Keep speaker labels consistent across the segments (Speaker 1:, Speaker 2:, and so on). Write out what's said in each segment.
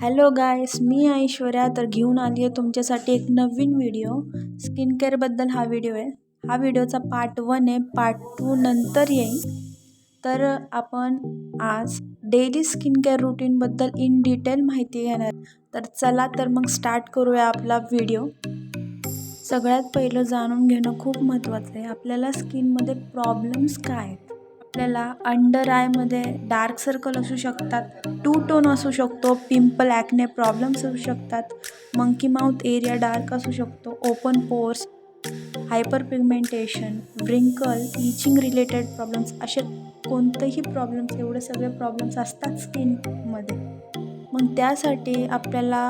Speaker 1: Hello गाईस, मी ऐश्वर्या तर घेऊन आली आहे तुमच्यासाठी एक नवीन व्हिडिओ. स्किन केअरबद्दल हा व्हिडिओ आहे. हा व्हिडिओचा पार्ट 1 आहे, पार्ट 2 नंतर येईल. तर आपण आज डेली स्किन केअर रूटीनबद्दल इन डिटेल माहिती घेणार. तर चला तर मग स्टार्ट करूया आपला व्हिडिओ. सगळ्यात पहिलं जाणून घेणं खूप महत्त्वाचं आहे. आपल्याला स्किनमध्ये प्रॉब्लेम्स काय आहेत. आपल्याला अंडर आयमध्ये डार्क सर्कल असू शकतात, टू टोन असू शकतो, पिंपल ॲक्ने प्रॉब्लेम्स असू शकतात, मंकी माउथ एरिया डार्क असू शकतो, open pores, hyperpigmentation, wrinkle, itching related problems, असे कोणतेही प्रॉब्लेम्स, एवढे सगळे प्रॉब्लेम्स असतात स्किनमध्ये. मग त्यासाठी आपल्याला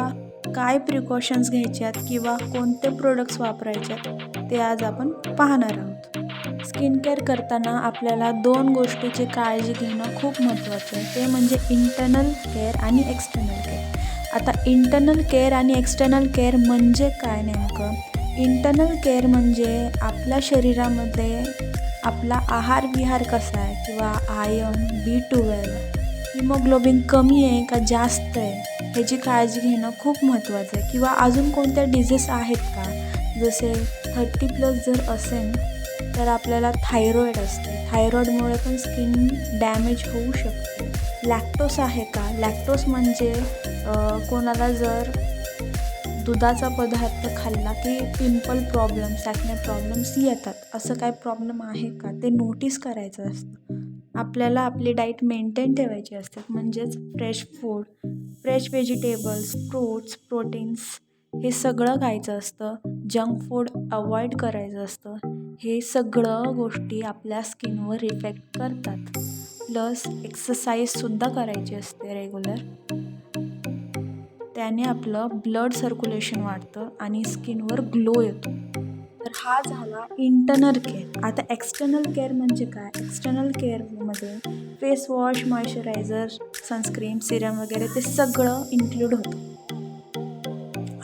Speaker 1: काय प्रिकॉशन्स घ्यायचे आहेत किंवा कोणते प्रोडक्ट्स वापरायचे आहेत ते आज आपण पाहणार आहोत. स्किन केअर करताना आपल्याला 2 गोष्टीची काळजी घेणं खूप महत्त्वाचं आहे. ते म्हणजे इंटर्नल केअर आणि एक्सटर्नल केअर. आता इंटर्नल केअर आणि एक्सटर्नल केअर म्हणजे काय नेमकं? इंटर्नल केअर म्हणजे आपल्या शरीरामध्ये आपला आहार विहार कसा आहे किंवा आयर्न, B12, हिमोग्लोबिन कमी आहे का जास्त आहे ह्याची काळजी घेणं खूप महत्त्वाचं आहे. किंवा अजून कोणत्या डिझीज आहेत का, जसे 30+ जर असेल तर आपल्याला थायरॉईड असते, थायरॉईडमुळे पण स्किन डॅमेज होऊ शकते. लॅक्टोस आहे का, लॅक्टोस म्हणजे कोणाला जर दुधाचा पदार्थ खाल्ला की पिंपल प्रॉब्लेम्स, ॲक्ने प्रॉब्लेम्स येतात, असं काय प्रॉब्लेम आहे का ते नोटीस करायचं असतं. आपल्याला आपली डाईट मेंटेन ठेवायची असते, म्हणजेच fresh food, fresh vegetables, fruits, proteins हे सगळं खायचं असतं. जंक फूड अवॉइड करायचं असतं. हे सगळं गोष्टी आपल्या स्किनवर इफेक्ट करतात. प्लस एक्सरसाइजसुद्धा करायची असते रेग्युलर. त्याने आपलं ब्लड सर्क्युलेशन वाढतं आणि स्किनवर ग्लो येतो. तर हा झाला इंटर्नल केअर. आता एक्सटर्नल केअर म्हणजे काय? एक्सटर्नल केअरमध्ये face wash, moisturizer, sunscreen, serum वगैरे ते सगळं इन्क्लूड होतं.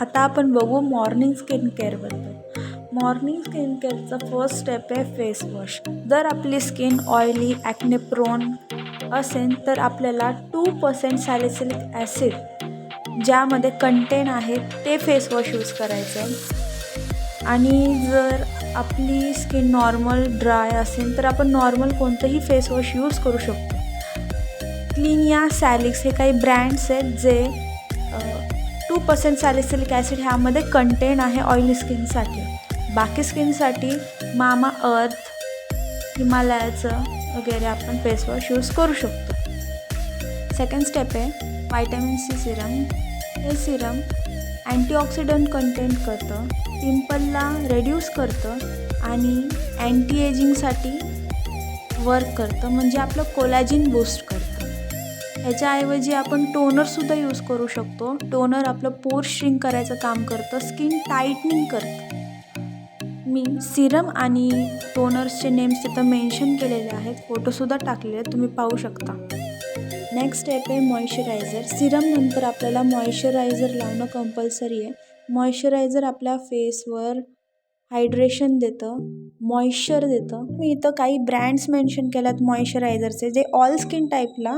Speaker 1: आता आपण बघू मॉर्निंग स्किन केअरबद्दल. मॉर्निंग स्किन केअरचा फर्स्ट स्टेप आहे फेस वॉश. जर आपली स्किन ऑइली, ॲक्ने प्रोन असेल तर आपल्याला 2% सॅलिसिलिक ॲसिड ज्यामध्ये कंटेन आहे ते फेस वॉश यूज करायचं. आणि जर आपली स्किन नॉर्मल ड्राय असेल तर आपण नॉर्मल कोणतंही फेस वॉश यूज करू शकतो. क्लिनिया, सॅलिक्स हे काही ब्रँड्स आहेत जे 2% सॅलिसिलिक ॲसिड ह्यामध्ये कंटेन आहे ऑइली स्किनसाठी. बाकी स्किनसाठी मामा अर्थ, हिमालयाचं वगैरे आपण फेस वॉश यूज करू शकतो. सेकंड स्टेप आहे व्हायटॅमिन C सिरम. हे सिरम अँटीऑक्सिडंट कंटेंट करतं, पिंपलला रेड्यूस करतं आणि अँटी एजिंगसाठी वर्क करतं, म्हणजे आपलं कोलॅजिन बूस्ट करतं. ह्याच्याऐवजी आपण टोनरसुद्धा यूज करू शकतो. टोनर आपलं पोर श्रिंक करायचं काम करतं, स्किन टाईटनिंग करतं. मी सिरम आणि टोनर्सचे नेम्स तिथं मेन्शन केलेले आहेत, फोटोसुद्धा टाकलेले आहेत, तुम्ही पाहू शकता. नेक्स्ट स्टेप आहे मॉइश्चरायझर. सिरम नंतर आपल्याला मॉइश्चरायझर लावणं कंपल्सरी आहे. मॉइश्चरायझर आपल्या फेसवर हायड्रेशन देतं, मॉइश्चर देतं. मी इथं काही ब्रँड्स मेन्शन केल्यात मॉइश्चरायझरचे जे ऑल स्किन टाईपला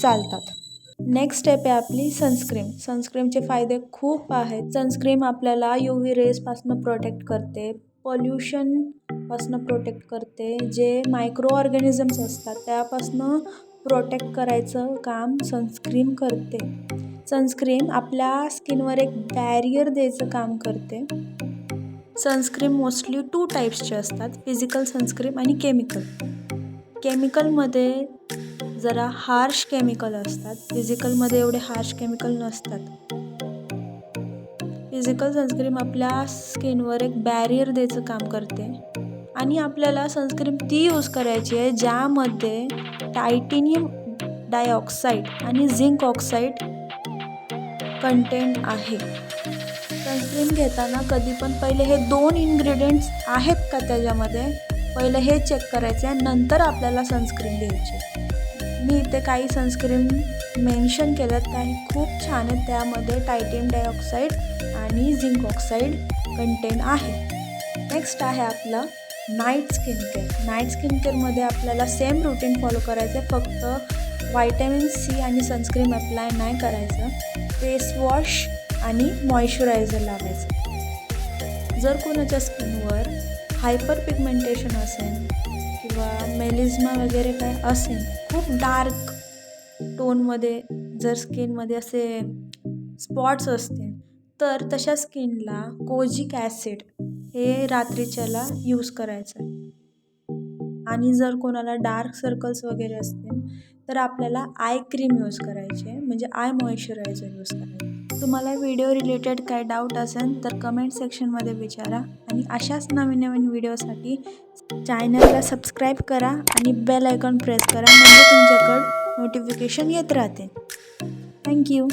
Speaker 1: चालतात. नेक्स्ट स्टेप आहे आपली सनस्क्रीम. सनस्क्रीमचे फायदे खूप आहेत. सनस्क्रीम आपल्याला UV रेजपासून प्रोटेक्ट करते, पॉल्युशनपासून प्रोटेक्ट करते, जे मायक्रो ऑर्गॅनिझम्स असतात त्यापासून प्रोटेक्ट करायचं काम सनस्क्रीम करते. सनस्क्रीम आपल्या स्किनवर एक बॅरियर द्यायचं काम करते. सनस्क्रीम मोस्टली 2 टाईप्सचे असतात, फिजिकल सनस्क्रीम आणि केमिकल. केमिकलमध्ये जरा हार्श केमिकल असतात, फिजिकलमध्ये एवढे हार्श केमिकल नसतात. फिजिकल सनस्क्रीम आपल्या स्किनवर एक बॅरियर द्यायचं काम करते आणि आपल्याला सनस्क्रीम ती यूज करायची आहे ज्यामध्ये टायटेनियम डायऑक्साईड आणि झिंक ऑक्साईड कंटेंट आहे. सनस्क्रीम घेताना कधी पण पहिले हे 2 इन्ग्रेडियंट्स आहेत का त्याच्यामध्ये, पहिले हे चेक करायचे आहे, नंतर आपल्याला सनस्क्रीम घ्यायची. मी इथे काही सनस्क्रीम मेन्शन केल्यात, काही खूप छान आहेत, त्यामध्ये टायटेनियम डायऑक्साईड आणि झिंक ऑक्साईड कंटेंट आहे. नेक्स्ट आहे आपलं night skin care. Night skin केअरमध्ये आपल्याला सेम रुटीन फॉलो करायचं आहे, फक्त व्हायटॅमिन C आणि सनस्क्रीम अप्लाय नाही करायचं. फेस वॉश आणि मॉइश्चरायझर लावायचं. जर कोणाच्या स्किनवर हायपर पिगमेंटेशन असेल किंवा मेलिझमा वगैरे काय असेल, खूप डार्क टोनमध्ये जर स्किनमध्ये असे स्पॉट्स असतील, तर तशा स्किनला कोजिक ॲसिड हे रात्रीच्याला यूज करायचं आहे. आणि जर कोणाला डार्क सर्कल्स वगैरे असतील तर आपल्याला आय क्रीम यूज करायची आहे, म्हणजे आय मॉइश्चरायझर यूज करायचं. तुम्हाला व्हिडिओ रिलेटेड काय डाऊट असेल तर कमेंट सेक्शनमध्ये विचारा. आणि अशाच नवीन नवीन व्हिडिओसाठी चॅनलला सबस्क्राईब करा आणि बेल आयकॉन प्रेस करा, म्हणजे तुमच्याकडं नोटिफिकेशन येत राहते. थँक्यू.